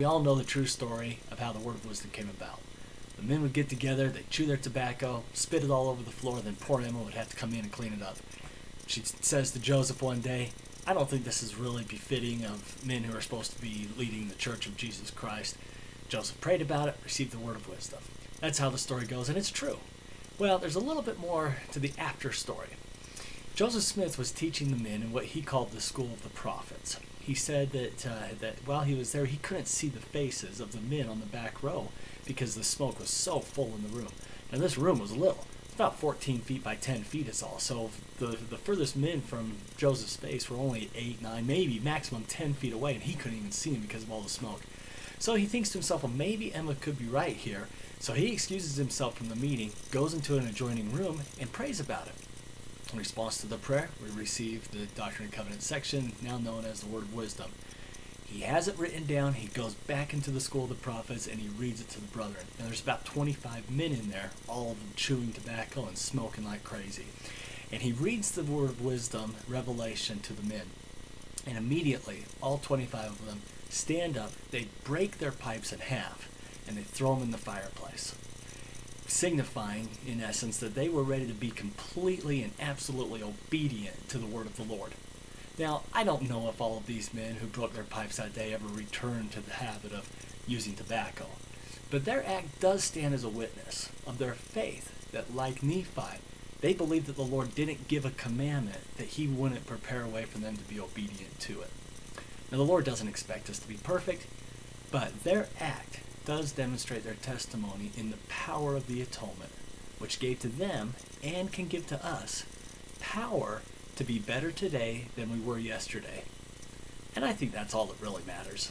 We all know the true story of how the word of wisdom came about. The men would get together, they'd chew their tobacco, spit it all over the floor, then poor Emma would have to come in and clean it up. She says to Joseph one day, I don't think this is really befitting of men who are supposed to be leading the church of Jesus Christ. Joseph prayed about it, received the word of wisdom. That's how the story goes, and it's true. Well, there's a little bit more to the after story. Joseph Smith was teaching the men in what he called the school of the prophets. He said that while he was there, he couldn't see the faces of the men on the back row because the smoke was so full in the room. Now, this room was little. It's about 14 feet by 10 feet is all. So the furthest men from Joseph's face were only 8, 9, maybe maximum 10 feet away, and he couldn't even see him because of all the smoke. So he thinks to himself, well, maybe Emma could be right here. So he excuses himself from the meeting, goes into an adjoining room, and prays about it. In response to the prayer, we receive the Doctrine and Covenants section, now known as the Word of Wisdom. He has it written down, he goes back into the school of the prophets, and he reads it to the brethren. And there's about 25 men in there, all of them chewing tobacco and smoking like crazy. And he reads the Word of Wisdom, Revelation, to the men. And immediately, all 25 of them stand up, they break their pipes in half, and they throw them in the fireplace, signifying, in essence, that they were ready to be completely and absolutely obedient to the word of the Lord. Now, I don't know if all of these men who broke their pipes that day ever returned to the habit of using tobacco, but their act does stand as a witness of their faith that, like Nephi, they believed that the Lord didn't give a commandment that he wouldn't prepare a way for them to be obedient to it. Now, the Lord doesn't expect us to be perfect, but their act does demonstrate their testimony in the power of the atonement, which gave to them and can give to us power to be better today than we were yesterday. And I think that's all that really matters.